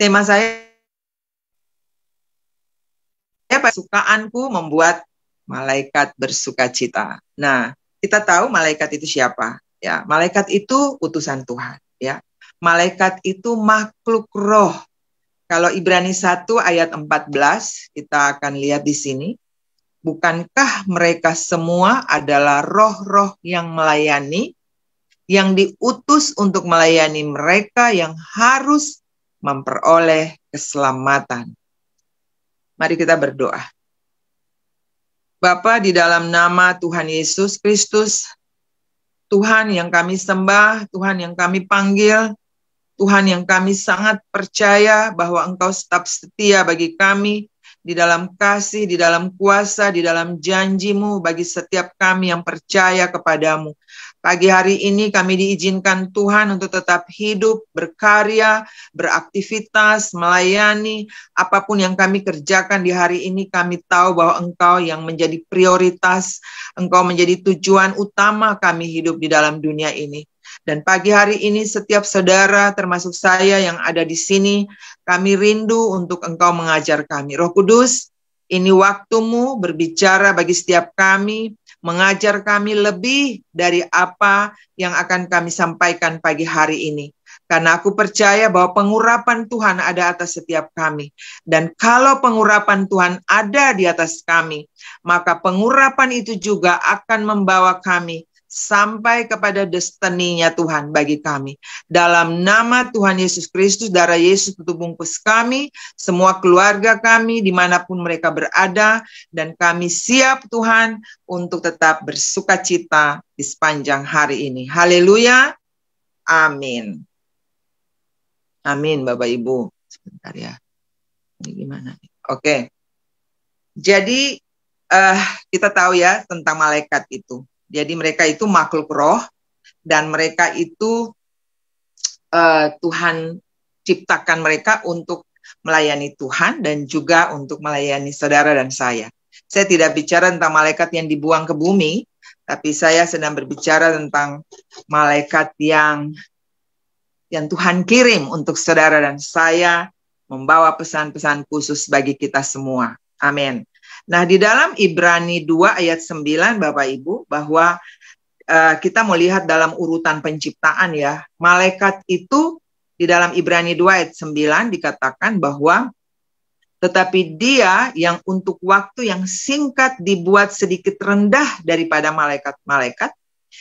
Tema saya, kesukaanku membuat malaikat bersukacita. Nah, kita tahu malaikat itu siapa? Ya, malaikat itu utusan Tuhan. Ya, malaikat itu makhluk roh. Kalau Ibrani 1 ayat 14, kita akan lihat di sini. Bukankah mereka semua adalah roh-roh yang melayani, yang diutus untuk melayani mereka yang harus memperoleh keselamatan. Mari kita berdoa. Bapa, di dalam nama Tuhan Yesus Kristus, Tuhan yang kami sembah, Tuhan yang kami panggil, Tuhan yang kami sangat percaya bahwa Engkau tetap setia bagi kami, di dalam kasih, di dalam kuasa, di dalam janji-Mu bagi setiap kami yang percaya kepadamu. Pagi hari ini kami diizinkan Tuhan untuk tetap hidup, berkarya, beraktivitas, melayani. Apapun yang kami kerjakan di hari ini, kami tahu bahwa Engkau yang menjadi prioritas, Engkau menjadi tujuan utama kami hidup di dalam dunia ini. Dan pagi hari ini setiap saudara termasuk saya yang ada di sini, kami rindu untuk Engkau mengajar kami. Roh Kudus, ini waktu-Mu berbicara bagi setiap kami, mengajar kami lebih dari apa yang akan kami sampaikan pagi hari ini. Karena aku percaya bahwa pengurapan Tuhan ada atas setiap kami. Dan kalau pengurapan Tuhan ada di atas kami, maka pengurapan itu juga akan membawa kami sampai kepada destininya Tuhan bagi kami. Dalam nama Tuhan Yesus Kristus, darah Yesus tutup bungkus kami, semua keluarga kami, dimanapun mereka berada, dan kami siap Tuhan untuk tetap bersukacita di sepanjang hari ini. Haleluya. Amin. Amin, Bapak Ibu. Sebentar ya. Ini gimana? Oke. Jadi kita tahu ya tentang malaikat itu. Jadi mereka itu makhluk roh dan mereka itu Tuhan ciptakan mereka untuk melayani Tuhan dan juga untuk melayani saudara dan saya. Saya tidak bicara tentang malaikat yang dibuang ke bumi, tapi saya sedang berbicara tentang malaikat yang Tuhan kirim untuk saudara dan saya membawa pesan-pesan khusus bagi kita semua. Amin. Nah, di dalam Ibrani 2 ayat 9, Bapak Ibu, bahwa kita mau lihat dalam urutan penciptaan ya. Malaikat itu di dalam Ibrani 2 ayat 9 dikatakan bahwa tetapi dia yang untuk waktu yang singkat dibuat sedikit rendah daripada malaikat-malaikat,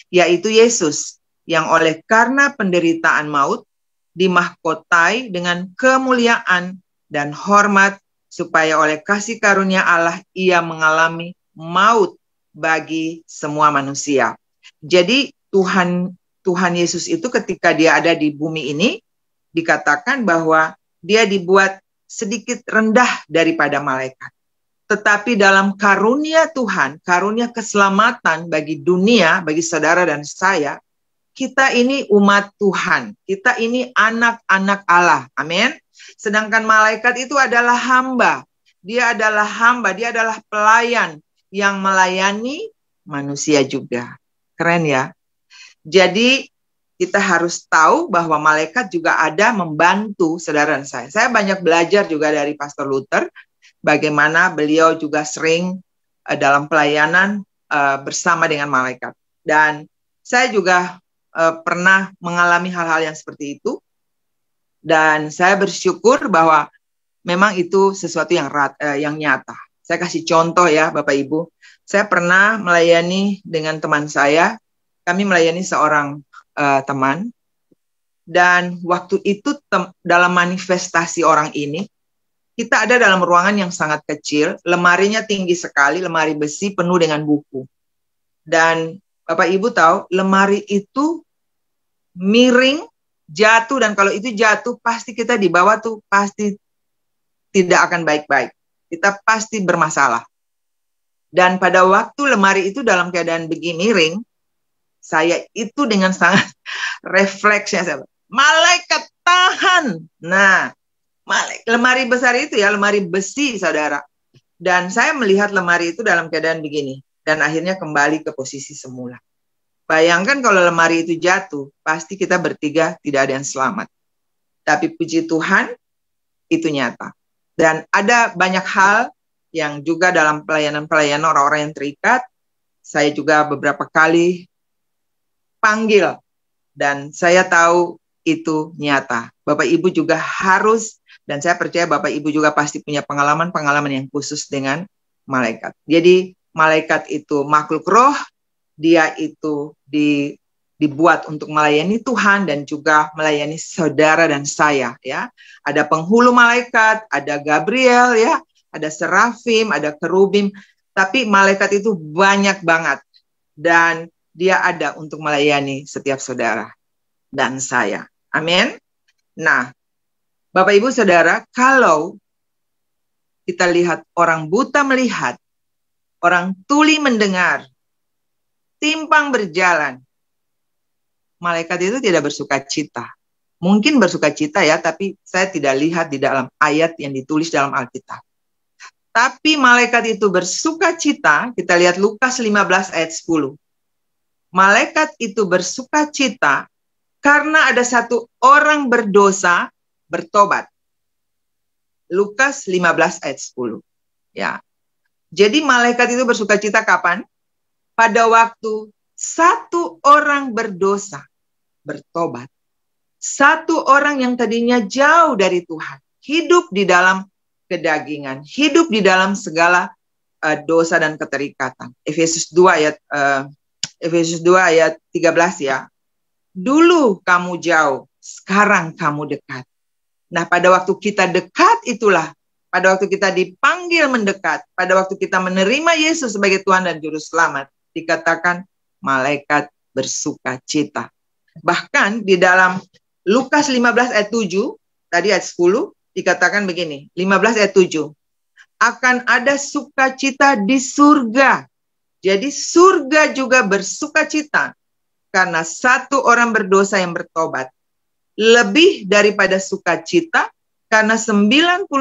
yaitu Yesus, yang oleh karena penderitaan maut dimahkotai dengan kemuliaan dan hormat, supaya oleh kasih karunia Allah ia mengalami maut bagi semua manusia. Jadi Tuhan Yesus itu ketika dia ada di bumi ini, dikatakan bahwa dia dibuat sedikit rendah daripada malaikat. Tetapi dalam karunia Tuhan, karunia keselamatan bagi dunia, bagi saudara dan saya, kita ini umat Tuhan, kita ini anak-anak Allah. Amin. Sedangkan malaikat itu adalah hamba. Dia adalah hamba, dia adalah pelayan yang melayani manusia juga. Keren ya. Jadi kita harus tahu bahwa malaikat juga ada membantu saudara dan saya. Saya banyak belajar juga dari Pastor Luther, bagaimana beliau juga sering dalam pelayanan bersama dengan malaikat. Dan saya juga pernah mengalami hal-hal yang seperti itu. Dan saya bersyukur bahwa memang itu sesuatu yang nyata. Saya kasih contoh ya Bapak Ibu. Saya pernah melayani dengan teman saya. Kami melayani seorang teman. Dan waktu itu dalam manifestasi orang ini, kita ada dalam ruangan yang sangat kecil. Lemarinya tinggi sekali, lemari besi penuh dengan buku. Dan Bapak Ibu tahu, lemari itu miring, jatuh, dan kalau itu jatuh pasti kita di bawah tuh pasti tidak akan baik-baik. Kita pasti bermasalah. Dan pada waktu lemari itu dalam keadaan begini miring, saya itu dengan sangat refleksnya, malaikat tahan. Nah, lemari besar itu ya, lemari besi saudara. Dan saya melihat lemari itu dalam keadaan begini. Dan akhirnya kembali ke posisi semula. Bayangkan kalau lemari itu jatuh, pasti kita bertiga tidak ada yang selamat. Tapi puji Tuhan, itu nyata. Dan ada banyak hal yang juga dalam pelayanan-pelayanan orang-orang yang terikat, saya juga beberapa kali panggil dan saya tahu itu nyata. Bapak Ibu juga harus, dan saya percaya Bapak Ibu juga pasti punya pengalaman-pengalaman yang khusus dengan malaikat. Jadi malaikat itu makhluk roh, dia itu dibuat untuk melayani Tuhan dan juga melayani saudara dan saya, ya. Ada penghulu malaikat, ada Gabriel, ya, ada serafim, ada kerubim, tapi malaikat itu banyak banget dan dia ada untuk melayani setiap saudara dan saya. Amin. Nah, Bapak Ibu Saudara, kalau kita lihat orang buta melihat, orang tuli mendengar, timpang berjalan, malaikat itu tidak bersuka cita. Mungkin bersuka cita ya, tapi saya tidak lihat di dalam ayat yang ditulis dalam Alkitab. Tapi malaikat itu bersuka cita, kita lihat Lukas 15 ayat 10. Malaikat itu bersuka cita karena ada satu orang berdosa bertobat. Lukas 15 ayat 10. Ya. Jadi malaikat itu bersuka cita kapan? Pada waktu satu orang berdosa bertobat. Satu orang yang tadinya jauh dari Tuhan, hidup di dalam kedagingan, hidup di dalam segala dosa dan keterikatan. Efesus 2 ayat 13 ya. Dulu kamu jauh, sekarang kamu dekat. Nah, pada waktu kita dekat itulah, pada waktu kita dipanggil mendekat, pada waktu kita menerima Yesus sebagai Tuhan dan Juru Selamat, dikatakan malaikat bersuka cita. Bahkan di dalam Lukas 15 ayat 7, tadi ayat 10, dikatakan begini, 15 ayat 7, akan ada sukacita di surga. Jadi surga juga bersuka cita karena satu orang berdosa yang bertobat. Lebih daripada sukacita karena 99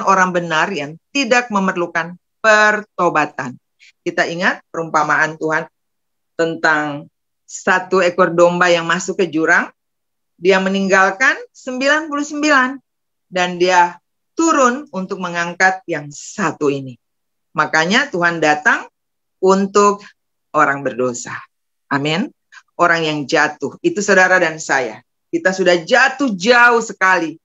orang benar yang tidak memerlukan pertobatan. Kita ingat perumpamaan Tuhan tentang satu ekor domba yang masuk ke jurang. Dia meninggalkan 99 dan dia turun untuk mengangkat yang satu ini. Makanya Tuhan datang untuk orang berdosa. Amin. Orang yang jatuh. Itu saudara dan saya. Kita sudah jatuh jauh sekali.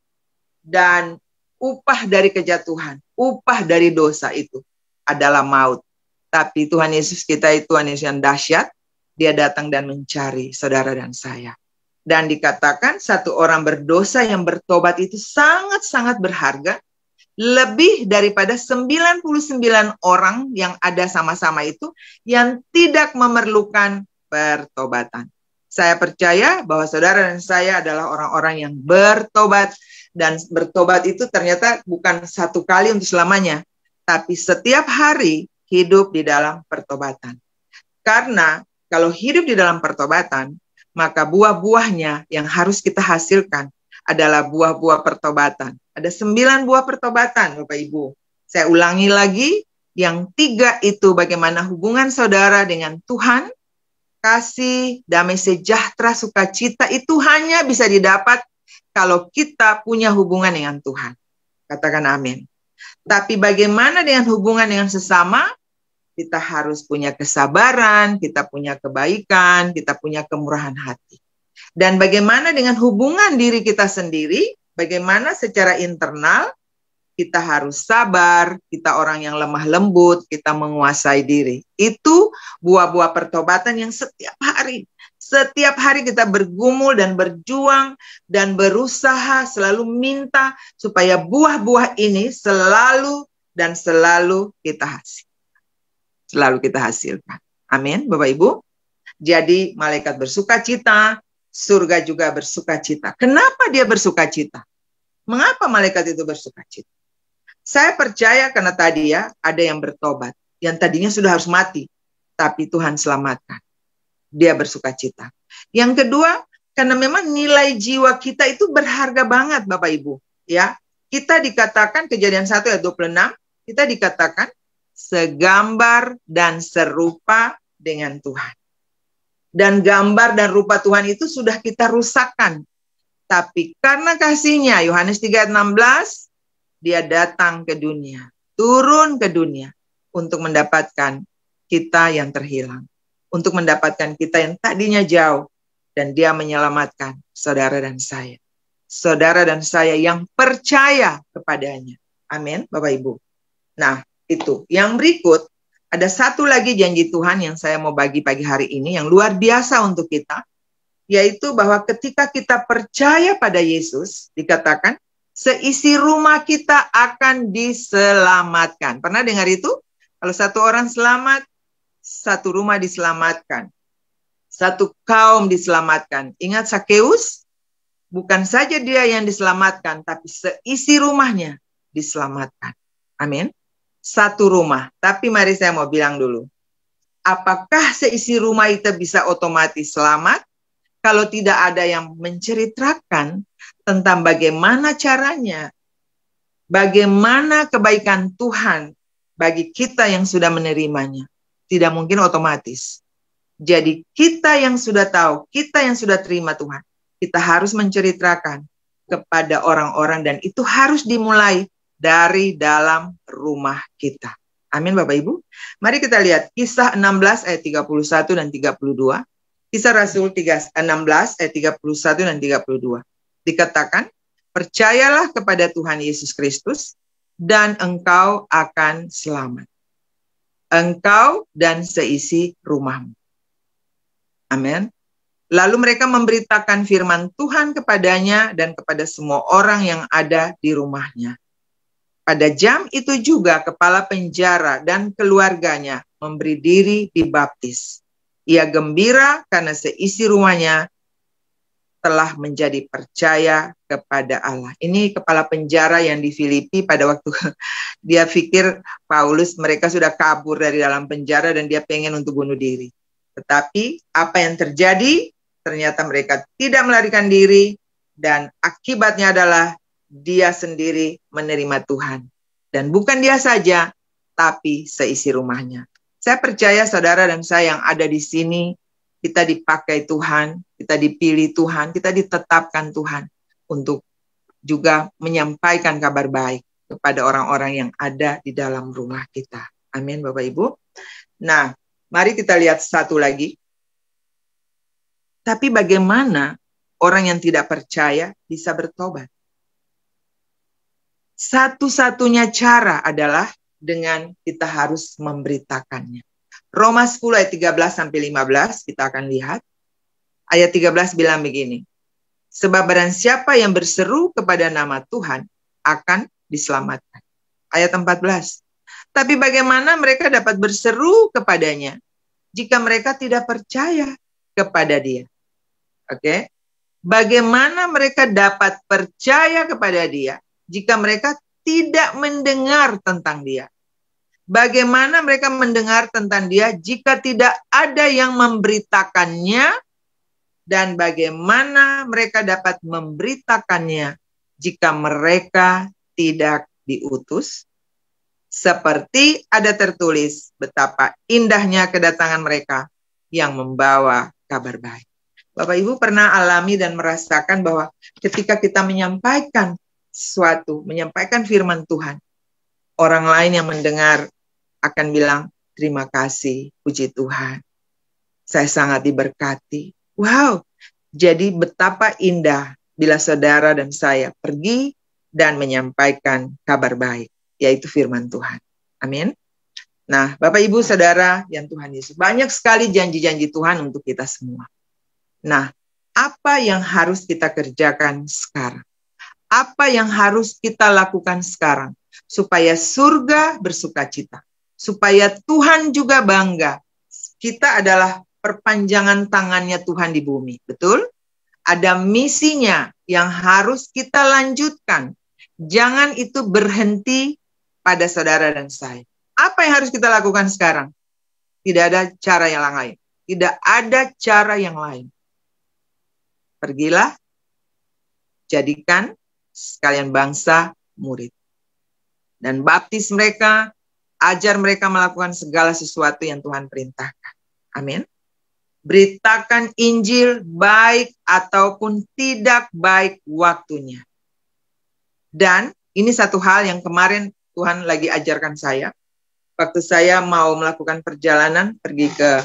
Dan upah dari kejatuhan, upah dari dosa itu adalah maut. Tapi Tuhan Yesus kita itu Tuhan Yesus yang dahsyat. Dia datang dan mencari saudara dan saya. Dan dikatakan satu orang berdosa yang bertobat itu sangat-sangat berharga. Lebih daripada 99 orang yang ada sama-sama itu yang tidak memerlukan pertobatan. Saya percaya bahwa saudara dan saya adalah orang-orang yang bertobat. Dan bertobat itu ternyata bukan satu kali untuk selamanya. Tapi setiap hari hidup di dalam pertobatan. Karena kalau hidup di dalam pertobatan, maka buah-buahnya yang harus kita hasilkan adalah buah-buah pertobatan. Ada 9 buah pertobatan, Bapak Ibu. Saya ulangi lagi, yang 3 itu bagaimana hubungan saudara dengan Tuhan, kasih, damai sejahtera, sukacita itu hanya bisa didapat kalau kita punya hubungan dengan Tuhan. Katakan amin. Tapi bagaimana dengan hubungan dengan sesama? Kita harus punya kesabaran, kita punya kebaikan, kita punya kemurahan hati. Dan bagaimana dengan hubungan diri kita sendiri? Bagaimana secara internal kita harus sabar, kita orang yang lemah lembut, kita menguasai diri. Itu buah-buah pertobatan yang setiap hari kita bergumul dan berjuang dan berusaha selalu minta supaya buah-buah ini selalu dan selalu kita hasilkan. Selalu kita hasilkan. Amin, Bapak Ibu. Jadi malaikat bersuka cita, surga juga bersuka cita. Kenapa dia bersuka cita? Mengapa malaikat itu bersuka cita? Saya percaya karena tadi ya ada yang bertobat, yang tadinya sudah harus mati, tapi Tuhan selamatkan. Dia bersuka cita. Yang kedua, karena memang nilai jiwa kita itu berharga banget, Bapak Ibu. Ya, kita dikatakan Kejadian 1 ayat 26, kita dikatakan segambar dan serupa dengan Tuhan. Dan gambar dan rupa Tuhan itu sudah kita rusakkan. Tapi karena kasihnya, Yohanes 3 ayat 16, dia datang ke dunia, turun ke dunia untuk mendapatkan kita yang terhilang, untuk mendapatkan kita yang tadinya jauh, dan dia menyelamatkan saudara dan saya. Saudara dan saya yang percaya kepadanya. Amin, Bapak Ibu. Nah, itu. Yang berikut, ada satu lagi janji Tuhan yang saya mau bagi pagi hari ini, yang luar biasa untuk kita, yaitu bahwa ketika kita percaya pada Yesus, dikatakan, seisi rumah kita akan diselamatkan. Pernah dengar itu? Kalau satu orang selamat, satu rumah diselamatkan. Satu kaum diselamatkan. Ingat Sakeus? Bukan saja dia yang diselamatkan, tapi seisi rumahnya diselamatkan. Amin. Satu rumah. Tapi mari saya mau bilang dulu. Apakah seisi rumah itu bisa otomatis selamat? Kalau tidak ada yang menceritakan tentang bagaimana caranya, bagaimana kebaikan Tuhan bagi kita yang sudah menerimanya, tidak mungkin otomatis. Jadi kita yang sudah tahu, kita yang sudah terima Tuhan, kita harus menceritakan kepada orang-orang, dan itu harus dimulai dari dalam rumah kita. Amin Bapak Ibu. Mari kita lihat Kisah 16 ayat 31 dan 32. Kisah Rasul 16 ayat 31 dan 32. Dikatakan, percayalah kepada Tuhan Yesus Kristus dan engkau akan selamat. Engkau dan seisi rumahmu. Amin. Lalu mereka memberitakan firman Tuhan kepadanya dan kepada semua orang yang ada di rumahnya. Pada jam itu juga kepala penjara dan keluarganya memberi diri dibaptis. Ia gembira karena seisi rumahnya telah menjadi percaya kepada Allah. Ini kepala penjara yang di Filipi pada waktu dia pikir Paulus, mereka sudah kabur dari dalam penjara dan dia pengen untuk bunuh diri. Tetapi apa yang terjadi? Ternyata mereka tidak melarikan diri, dan akibatnya adalah dia sendiri menerima Tuhan. Dan bukan dia saja, tapi seisi rumahnya. Saya percaya saudara dan saya yang ada di sini, kita dipakai Tuhan, kita dipilih Tuhan, kita ditetapkan Tuhan untuk juga menyampaikan kabar baik kepada orang-orang yang ada di dalam rumah kita. Amin Bapak Ibu. Nah, mari kita lihat satu lagi. Tapi bagaimana orang yang tidak percaya bisa bertobat? Satu-satunya cara adalah dengan kita harus memberitakannya. Roma 10 ayat 13-15 kita akan lihat. Ayat 13 bilang begini. Sebab barang siapa yang berseru kepada nama Tuhan akan diselamatkan. Ayat 14. Tapi bagaimana mereka dapat berseru kepadanya jika mereka tidak percaya kepada dia? Oke. Bagaimana mereka dapat percaya kepada dia jika mereka tidak mendengar tentang dia? Bagaimana mereka mendengar tentang dia jika tidak ada yang memberitakannya? Dan bagaimana mereka dapat memberitakannya jika mereka tidak diutus? Seperti ada tertulis betapa indahnya kedatangan mereka yang membawa kabar baik. Bapak Ibu pernah alami dan merasakan bahwa ketika kita menyampaikan sesuatu, menyampaikan firman Tuhan, orang lain yang mendengar akan bilang, terima kasih, puji Tuhan. Saya sangat diberkati. Wow, jadi betapa indah bila saudara dan saya pergi dan menyampaikan kabar baik, yaitu firman Tuhan. Amin. Nah, Bapak Ibu saudara yang Tuhan Yesus, banyak sekali janji-janji Tuhan untuk kita semua. Nah, apa yang harus kita kerjakan sekarang? Apa yang harus kita lakukan sekarang? Supaya surga bersukacita. Supaya Tuhan juga bangga. Kita adalah perpanjangan tangannya Tuhan di bumi. Betul? Ada misinya yang harus kita lanjutkan. Jangan itu berhenti pada saudara dan saya. Apa yang harus kita lakukan sekarang? Tidak ada cara yang lain. Tidak ada cara yang lain. Pergilah, jadikan sekalian bangsa murid. Dan baptis mereka, ajar mereka melakukan segala sesuatu yang Tuhan perintahkan. Amin. Beritakan Injil baik ataupun tidak baik waktunya. Dan Ini satu hal yang kemarin Tuhan lagi ajarkan saya. Waktu saya mau melakukan perjalanan pergi ke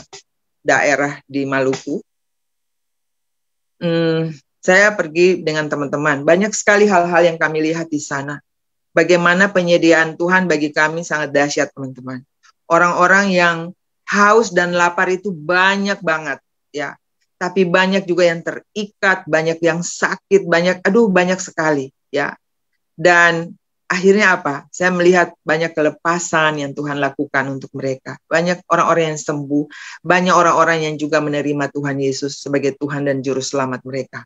daerah di Maluku, saya pergi dengan teman-teman. Banyak sekali hal-hal yang kami lihat di sana. Bagaimana penyediaan Tuhan bagi kami sangat dahsyat, teman-teman. Orang-orang yang haus dan lapar itu banyak banget, ya. Tapi banyak juga yang terikat, banyak yang sakit, banyak sekali, ya. Dan akhirnya apa? Saya melihat banyak kelepasan yang Tuhan lakukan untuk mereka. Banyak orang-orang yang sembuh, banyak orang-orang yang juga menerima Tuhan Yesus sebagai Tuhan dan Juru Selamat mereka.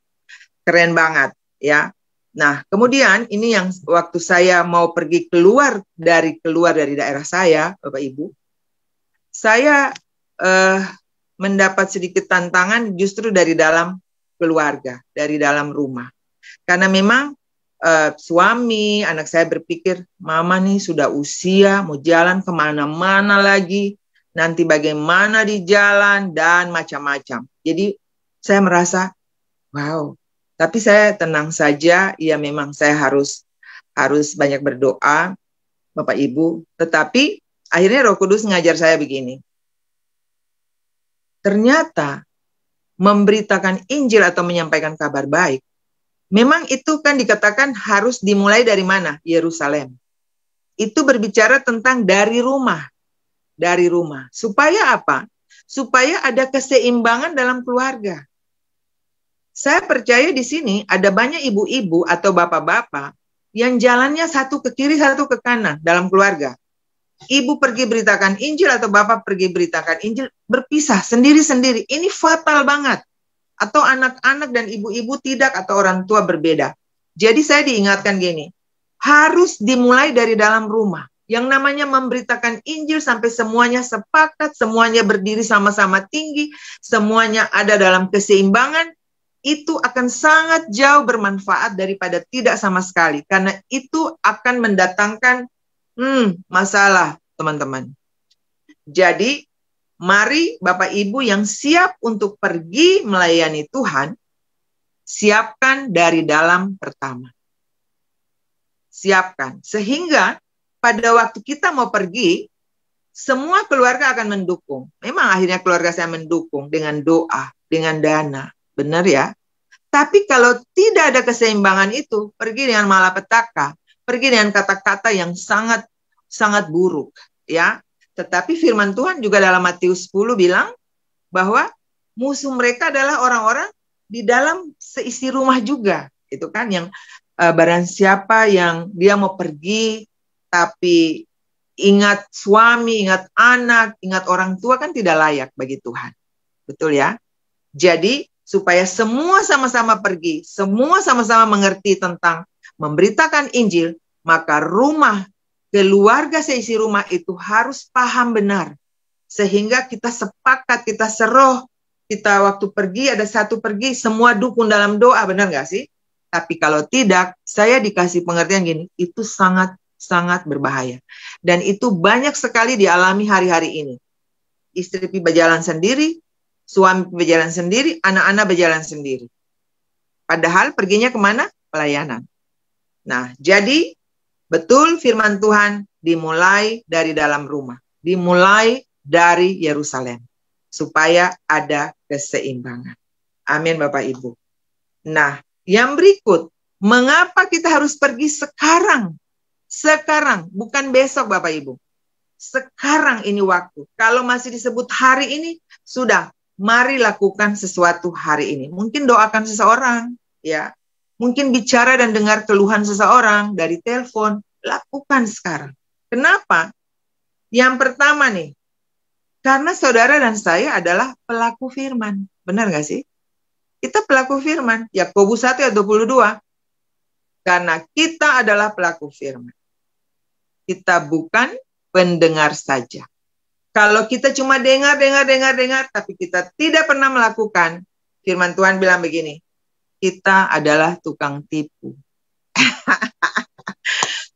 Keren banget, ya. Nah, kemudian ini yang waktu saya mau pergi keluar dari daerah saya, Bapak Ibu, saya mendapat sedikit tantangan justru dari dalam keluarga, dari dalam rumah. Karena memang suami, anak saya berpikir, mama nih sudah usia, mau jalan kemana-mana lagi, nanti bagaimana di jalan, dan macam-macam. Jadi saya merasa, wow, tapi saya tenang saja, ya memang saya harus banyak berdoa, Bapak Ibu. Tetapi akhirnya Roh Kudus ngajar saya begini. Ternyata memberitakan Injil atau menyampaikan kabar baik, memang itu kan dikatakan harus dimulai dari mana? Yerusalem. Itu berbicara tentang dari rumah. Dari rumah. Supaya apa? Supaya ada keseimbangan dalam keluarga. Saya percaya di sini ada banyak ibu-ibu atau bapak-bapak yang jalannya satu ke kiri, satu ke kanan dalam keluarga. Ibu pergi beritakan Injil atau bapak pergi beritakan Injil, berpisah sendiri-sendiri. Ini fatal banget. Atau anak-anak dan ibu-ibu tidak, atau orang tua berbeda. Jadi saya diingatkan gini, harus dimulai dari dalam rumah. Yang namanya memberitakan Injil sampai semuanya sepakat, semuanya berdiri sama-sama tinggi, semuanya ada dalam keseimbangan, itu akan sangat jauh bermanfaat daripada tidak sama sekali. Karena itu akan mendatangkan masalah, teman-teman. Jadi, mari Bapak Ibu yang siap untuk pergi melayani Tuhan, siapkan dari dalam pertama. Siapkan. Sehingga pada waktu kita mau pergi, semua keluarga akan mendukung. Memang akhirnya keluarga saya mendukung dengan doa, dengan dana. Benar ya? Tapi kalau tidak ada keseimbangan itu, pergi dengan malapetaka, pergi dengan kata-kata yang sangat buruk, ya. Tetapi firman Tuhan juga dalam Matius 10 bilang bahwa musuh mereka adalah orang-orang di dalam seisi rumah juga. Itu kan yang barang siapa yang dia mau pergi tapi ingat suami, ingat anak, ingat orang tua kan tidak layak bagi Tuhan. Betul ya? Jadi supaya semua sama-sama pergi, semua sama-sama mengerti tentang memberitakan Injil, maka rumah, keluarga seisi rumah itu harus paham benar. Sehingga kita sepakat, kita seroh, kita waktu pergi, ada satu pergi, semua dukung dalam doa, benar nggak sih? Tapi kalau tidak, saya dikasih pengertian gini, itu sangat berbahaya. Dan itu banyak sekali dialami hari-hari ini. Istri berjalan sendiri, suami berjalan sendiri, anak-anak berjalan sendiri. Padahal perginya kemana? Pelayanan. Nah, jadi betul firman Tuhan dimulai dari dalam rumah. Dimulai dari Yerusalem. Supaya ada keseimbangan. Amin Bapak Ibu. Nah, yang berikut, mengapa kita harus pergi sekarang? Sekarang, bukan besok Bapak Ibu. Sekarang ini waktu. Kalau masih disebut hari ini, sudah. Mari lakukan sesuatu hari ini. Mungkin doakan seseorang, ya. Mungkin bicara dan dengar keluhan seseorang dari telepon. Lakukan sekarang. Kenapa? Yang pertama nih, karena saudara dan saya adalah pelaku firman. Benar nggak sih? Kita pelaku firman. Yakobus 1 ayat 22. Karena kita adalah pelaku firman. Kita bukan pendengar saja. Kalau kita cuma dengar, tapi kita tidak pernah melakukan, firman Tuhan bilang begini, kita adalah tukang tipu.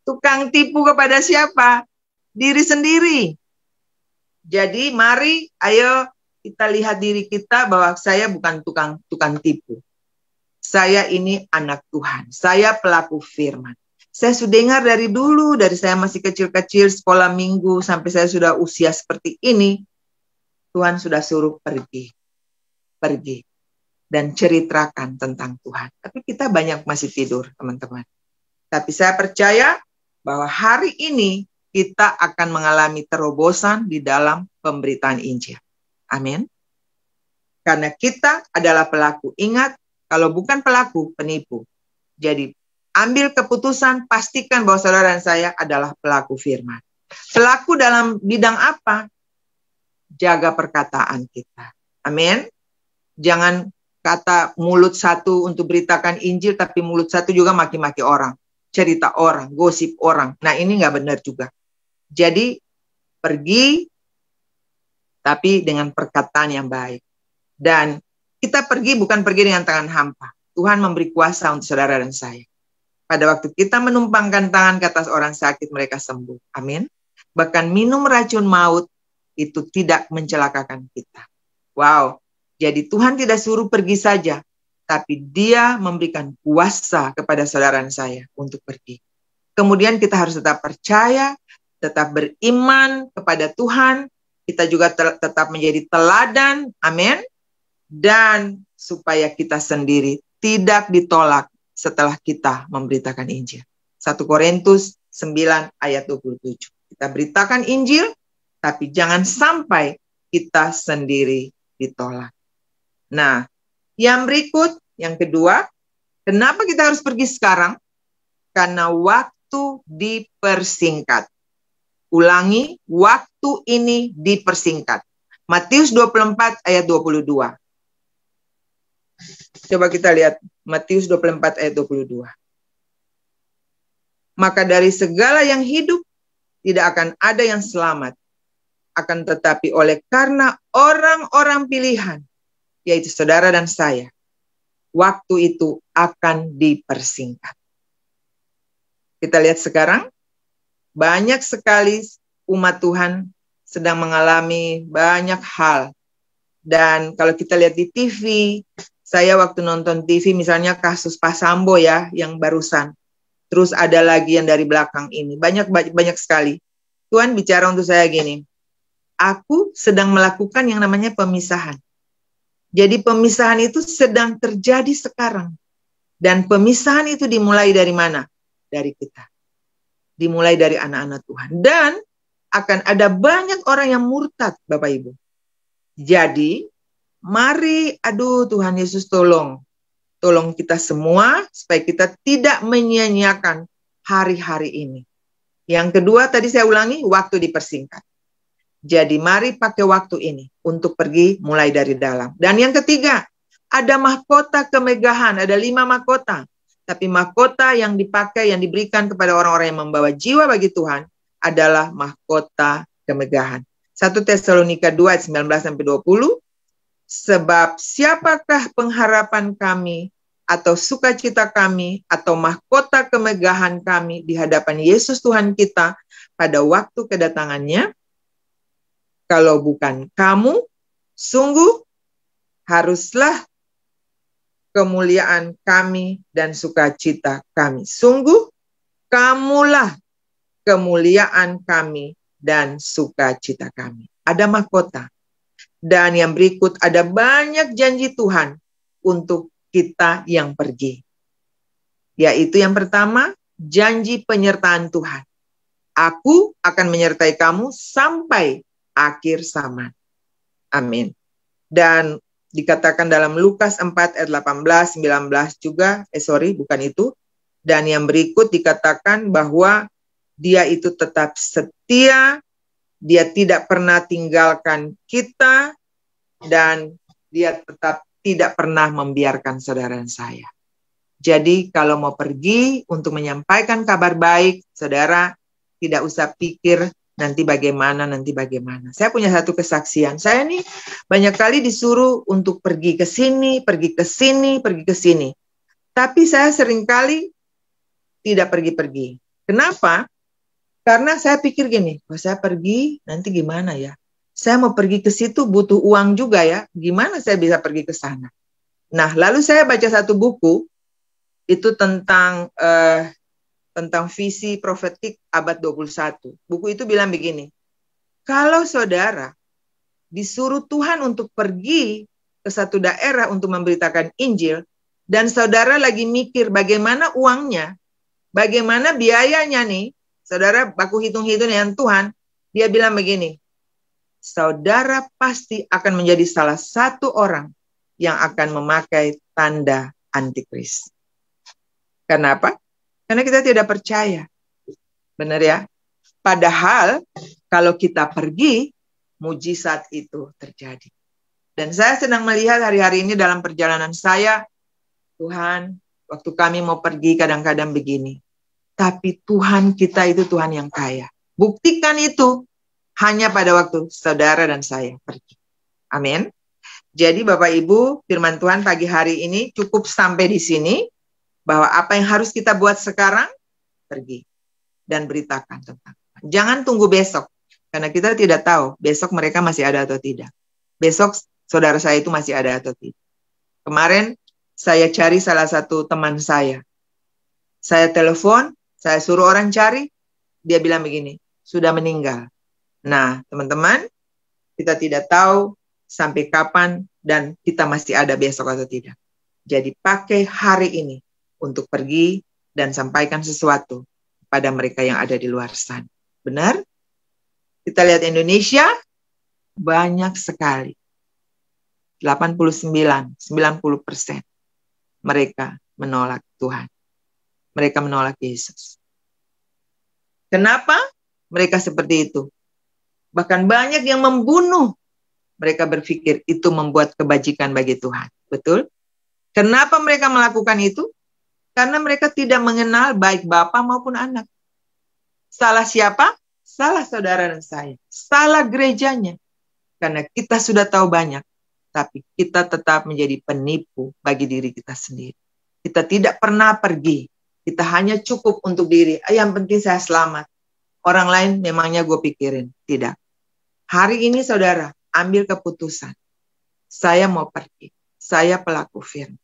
Tukang tipu kepada siapa? Diri sendiri. Jadi mari, ayo kita lihat diri kita bahwa saya bukan tukang tipu. Saya ini anak Tuhan. Saya pelaku firman. Saya sudah dengar dari dulu, dari saya masih kecil-kecil, sekolah minggu, sampai saya sudah usia seperti ini, Tuhan sudah suruh pergi, dan ceritakan tentang Tuhan. Tapi kita banyak masih tidur, teman-teman. Tapi saya percaya bahwa hari ini kita akan mengalami terobosan di dalam pemberitaan Injil. Amin. Karena kita adalah pelaku. Ingat, kalau bukan pelaku, penipu. Jadi, ambil keputusan, pastikan bahwa saudara dan saya adalah pelaku firman. Pelaku dalam bidang apa? Jaga perkataan kita. Amin. Jangan kata mulut satu untuk beritakan Injil, tapi mulut satu juga maki-maki orang. Cerita orang, gosip orang. Nah, ini nggak benar juga. Jadi, pergi, tapi dengan perkataan yang baik. Dan kita pergi bukan pergi dengan tangan hampa. Tuhan memberi kuasa untuk saudara dan saya. Pada waktu kita menumpangkan tangan ke atas orang sakit, mereka sembuh. Amin. Bahkan minum racun maut itu tidak mencelakakan kita. Wow. Jadi Tuhan tidak suruh pergi saja, tapi Dia memberikan kuasa kepada saudara dan saya untuk pergi. Kemudian kita harus tetap percaya, tetap beriman kepada Tuhan. Kita juga tetap menjadi teladan. Amin. Dan supaya kita sendiri tidak ditolak setelah kita memberitakan Injil. 1 Korintus 9 ayat 27. Kita beritakan Injil, tapi jangan sampai kita sendiri ditolak. Nah, yang berikut, yang kedua, kenapa kita harus pergi sekarang? Karena waktu dipersingkat. Ulangi, waktu ini dipersingkat. Matius 24 ayat 22. Coba kita lihat Matius 24 ayat 22. Maka dari segala yang hidup tidak akan ada yang selamat. Akan tetapi oleh karena orang-orang pilihan, yaitu saudara dan saya, waktu itu akan dipersingkat. Kita lihat sekarang, banyak sekali umat Tuhan sedang mengalami banyak hal. Dan kalau kita lihat di TV, saya waktu nonton TV misalnya kasus Pak Sambo ya, yang barusan. Terus ada lagi yang dari belakang ini. Banyak sekali. Tuhan bicara untuk saya gini, aku sedang melakukan yang namanya pemisahan. Jadi pemisahan itu sedang terjadi sekarang. Dan pemisahan itu dimulai dari mana? Dari kita. Dimulai dari anak-anak Tuhan. Dan akan ada banyak orang yang murtad, Bapak Ibu. Jadi, mari, Tuhan Yesus tolong kita semua supaya kita tidak menyia-nyiakan hari-hari ini. Yang kedua, tadi saya ulangi, waktu dipersingkat. Jadi mari pakai waktu ini untuk pergi mulai dari dalam. Dan yang ketiga, ada mahkota kemegahan, ada 5 mahkota. Tapi mahkota yang dipakai, yang diberikan kepada orang-orang yang membawa jiwa bagi Tuhan adalah mahkota kemegahan. 1 Tesalonika 2 ayat 19-20. Sebab siapakah pengharapan kami atau sukacita kami atau mahkota kemegahan kami di hadapan Yesus Tuhan kita pada waktu kedatangannya? Kalau bukan kamu, sungguh haruslah kemuliaan kami dan sukacita kami. Sungguh kamulah kemuliaan kami dan sukacita kami. Ada mahkota. Dan yang berikut ada banyak janji Tuhan untuk kita yang pergi. Yaitu yang pertama, janji penyertaan Tuhan. Aku akan menyertai kamu sampai akhir zaman. Amin. Dan dikatakan dalam Lukas 4 ayat 18, 19 juga, bukan itu. Dan yang berikut dikatakan bahwa dia itu tetap setia, dia tidak pernah tinggalkan kita, dan dia tetap tidak pernah membiarkan saudara dan saya. Jadi kalau mau pergi untuk menyampaikan kabar baik, saudara tidak usah pikir nanti bagaimana. Saya punya satu kesaksian. Saya nih banyak kali disuruh untuk pergi ke sini. Tapi saya seringkali tidak pergi-pergi. Kenapa? Karena saya pikir gini, kalau saya pergi nanti gimana ya? Saya mau pergi ke situ butuh uang juga ya. Gimana saya bisa pergi ke sana? Nah, lalu saya baca satu buku itu tentang tentang visi profetik abad 21. Buku itu bilang begini, kalau saudara disuruh Tuhan untuk pergi ke satu daerah untuk memberitakan Injil, dan saudara lagi mikir bagaimana uangnya, bagaimana biayanya nih, saudara baku hitung-hitung dengan Tuhan, dia bilang begini, saudara pasti akan menjadi salah satu orang yang akan memakai tanda antikris. Kenapa? Karena kita tidak percaya. Benar ya? Padahal kalau kita pergi, mujizat itu terjadi. Dan saya sedang melihat hari-hari ini dalam perjalanan saya, Tuhan, waktu kami mau pergi kadang-kadang begini. Tapi Tuhan kita itu Tuhan yang kaya. Buktikan itu hanya pada waktu saudara dan saya pergi. Amin. Jadi Bapak Ibu, firman Tuhan pagi hari ini cukup sampai di sini. Bahwa apa yang harus kita buat sekarang, pergi dan beritakan tentang. Jangan tunggu besok, karena kita tidak tahu besok mereka masih ada atau tidak. Besok saudara saya itu masih ada atau tidak. Kemarin saya cari salah satu teman saya. Saya telepon, saya suruh orang cari, dia bilang begini, sudah meninggal. Nah, teman-teman, kita tidak tahu sampai kapan dan kita masih ada besok atau tidak. Jadi pakai hari ini untuk pergi dan sampaikan sesuatu pada mereka yang ada di luar sana. Benar? Kita lihat Indonesia, banyak sekali. 89, 90% mereka menolak Tuhan. Mereka menolak Yesus. Kenapa mereka seperti itu? Bahkan banyak yang membunuh. Mereka berpikir itu membuat kebajikan bagi Tuhan. Betul? Kenapa mereka melakukan itu? Karena mereka tidak mengenal baik Bapa maupun anak. Salah siapa? Salah saudara dan saya. Salah gerejanya. Karena kita sudah tahu banyak. Tapi kita tetap menjadi penipu bagi diri kita sendiri. Kita tidak pernah pergi. Kita hanya cukup untuk diri. Yang penting saya selamat. Orang lain memangnya gue pikirin. Tidak. Hari ini saudara, ambil keputusan. Saya mau pergi. Saya pelaku firman.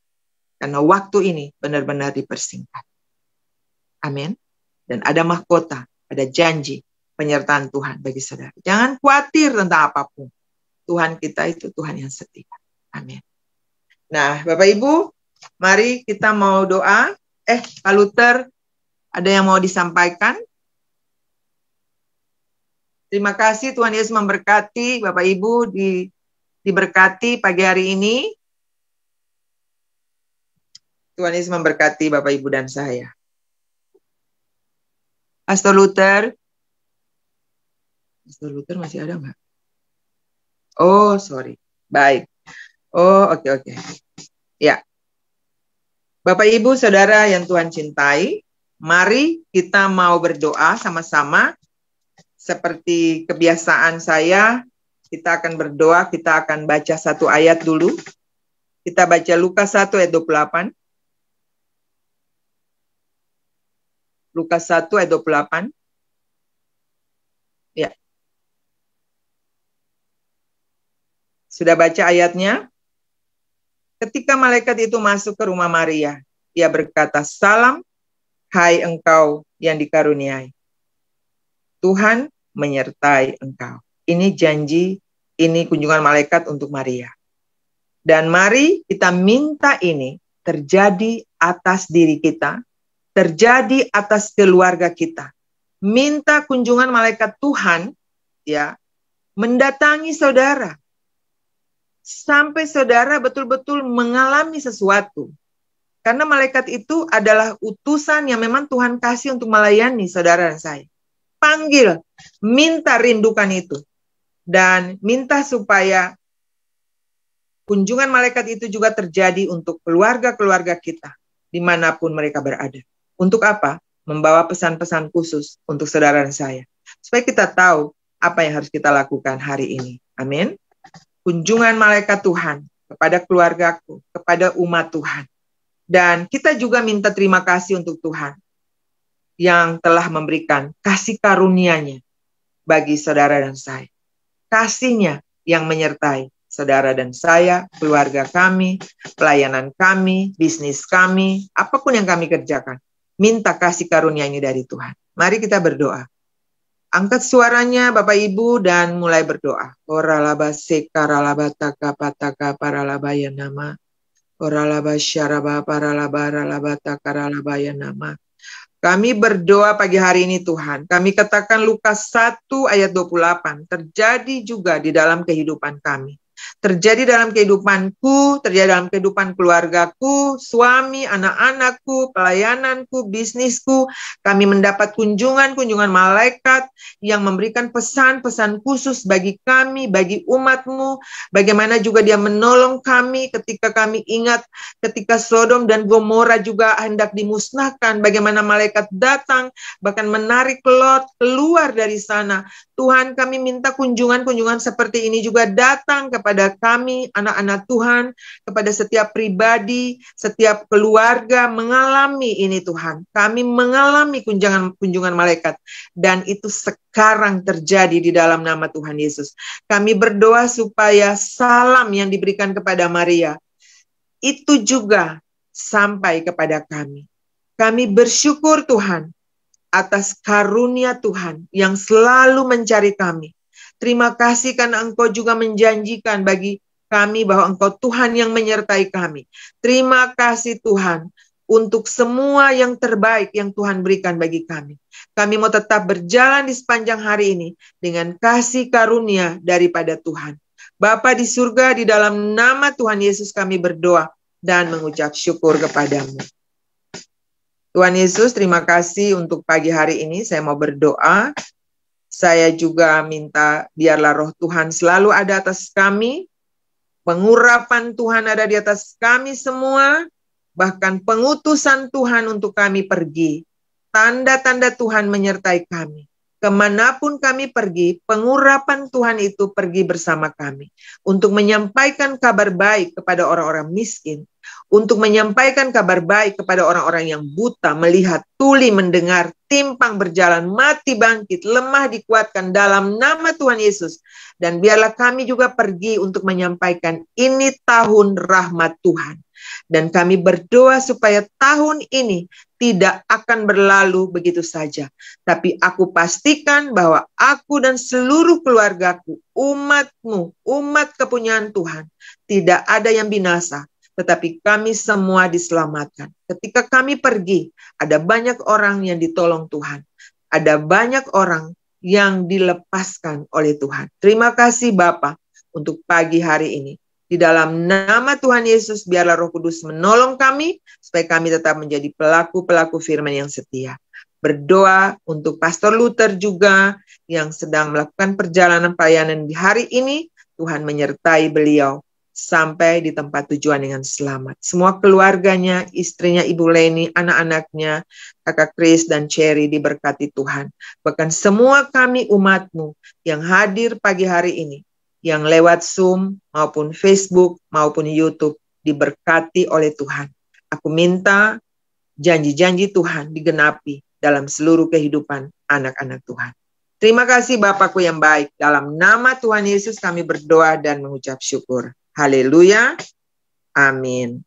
Karena waktu ini benar-benar dipersingkat. Amin. Dan ada mahkota, ada janji, penyertaan Tuhan bagi saudara. Jangan khawatir tentang apapun. Tuhan kita itu Tuhan yang setia. Amin. Nah, Bapak Ibu, mari kita mau doa. Pak Luther, ada yang mau disampaikan? Terima kasih, Tuhan Yesus memberkati. Bapak Ibu diberkati pagi hari ini. Tuhan Yesus memberkati Bapak, Ibu, dan saya. Pastor Luther masih ada nggak? Oh, sorry. Baik. Oh, oke. Ya. Bapak, Ibu, Saudara yang Tuhan cintai, mari kita mau berdoa sama-sama. Seperti kebiasaan saya, kita akan berdoa, kita akan baca satu ayat dulu. Kita baca Lukas 1 ayat 28. Lukas 1 ayat 28. Ya. Sudah baca ayatnya? Ketika malaikat itu masuk ke rumah Maria, ia berkata, "Salam, hai engkau yang dikaruniai. Tuhan menyertai engkau." Ini janji, ini kunjungan malaikat untuk Maria. Dan mari kita minta ini terjadi atas diri kita, terjadi atas keluarga kita. Minta kunjungan malaikat Tuhan ya mendatangi saudara. Sampai saudara betul-betul mengalami sesuatu. Karena malaikat itu adalah utusan yang memang Tuhan kasih untuk melayani saudara dan saya. Panggil, minta rindukan itu. Dan minta supaya kunjungan malaikat itu juga terjadi untuk keluarga-keluarga kita. Dimanapun mereka berada. Untuk apa? Membawa pesan-pesan khusus untuk saudara dan saya. Supaya kita tahu apa yang harus kita lakukan hari ini. Amin. Kunjungan malaikat Tuhan kepada keluargaku, kepada umat Tuhan. Dan kita juga minta terima kasih untuk Tuhan yang telah memberikan kasih karunia-Nya bagi saudara dan saya. Kasih-Nya yang menyertai saudara dan saya, keluarga kami, pelayanan kami, bisnis kami, apapun yang kami kerjakan. minta kasih karunia ini dari Tuhan. Mari kita berdoa. Angkat suaranya Bapak Ibu dan mulai berdoa. Oralaba sekaralaba taka pataka paralabaya nama. Oralaba syaraba paralaba ralaba takaralabaya nama. Kami berdoa pagi hari ini Tuhan. Kami katakan Lukas 1 ayat 28. Terjadi juga di dalam kehidupan kami. Terjadi dalam kehidupanku, terjadi dalam kehidupan keluargaku, suami, anak-anakku, pelayananku, bisnisku. Kami mendapat kunjungan-kunjungan malaikat yang memberikan pesan-pesan khusus bagi kami, bagi umat-Mu. Bagaimana juga Dia menolong kami ketika kami ingat ketika Sodom dan Gomora juga hendak dimusnahkan. Bagaimana malaikat datang, bahkan menarik Lot keluar dari sana. Tuhan, kami minta kunjungan-kunjungan seperti ini juga datang kepada kami, anak-anak Tuhan, kepada setiap pribadi, setiap keluarga mengalami ini Tuhan. Kami mengalami kunjungan malaikat, dan itu sekarang terjadi di dalam nama Tuhan Yesus. Kami berdoa supaya salam yang diberikan kepada Maria, itu juga sampai kepada kami. Kami bersyukur Tuhan, atas karunia Tuhan yang selalu mencari kami. Terima kasih karena Engkau juga menjanjikan bagi kami bahwa Engkau Tuhan yang menyertai kami. Terima kasih Tuhan untuk semua yang terbaik yang Tuhan berikan bagi kami. Kami mau tetap berjalan di sepanjang hari ini dengan kasih karunia daripada Tuhan. Bapa di surga, di dalam nama Tuhan Yesus kami berdoa dan mengucap syukur kepadamu. Tuhan Yesus, terima kasih untuk pagi hari ini. Saya mau berdoa. Saya juga minta biarlah roh Tuhan selalu ada atas kami. Pengurapan Tuhan ada di atas kami semua. Bahkan pengutusan Tuhan untuk kami pergi. Tanda-tanda Tuhan menyertai kami. Kemanapun kami pergi, pengurapan Tuhan itu pergi bersama kami. Untuk menyampaikan kabar baik kepada orang-orang miskin. Untuk menyampaikan kabar baik kepada orang-orang yang buta, melihat, tuli mendengar, timpang berjalan, mati bangkit, lemah dikuatkan dalam nama Tuhan Yesus. Dan biarlah kami juga pergi untuk menyampaikan ini tahun rahmat Tuhan. Dan kami berdoa supaya tahun ini tidak akan berlalu begitu saja. Tapi aku pastikan bahwa aku dan seluruh keluargaku, umat-Mu, umat kepunyaan Tuhan, tidak ada yang binasa. Tetapi kami semua diselamatkan. Ketika kami pergi, ada banyak orang yang ditolong Tuhan. Ada banyak orang yang dilepaskan oleh Tuhan. Terima kasih Bapa untuk pagi hari ini. Di dalam nama Tuhan Yesus, biarlah Roh Kudus menolong kami, supaya kami tetap menjadi pelaku-pelaku firman yang setia. Berdoa untuk Pastor Luther juga, yang sedang melakukan perjalanan pelayanan di hari ini. Tuhan menyertai beliau sampai di tempat tujuan dengan selamat. Semua keluarganya, istrinya Ibu Leni, anak-anaknya, Kakak Chris dan Cherry diberkati Tuhan. Bahkan semua kami umat-Mu yang hadir pagi hari ini, yang lewat Zoom maupun Facebook maupun YouTube, diberkati oleh Tuhan. Aku minta janji-janji Tuhan digenapi dalam seluruh kehidupan anak-anak Tuhan. Terima kasih Bapakku yang baik. Dalam nama Tuhan Yesus kami berdoa dan mengucap syukur. Haleluya. Amin.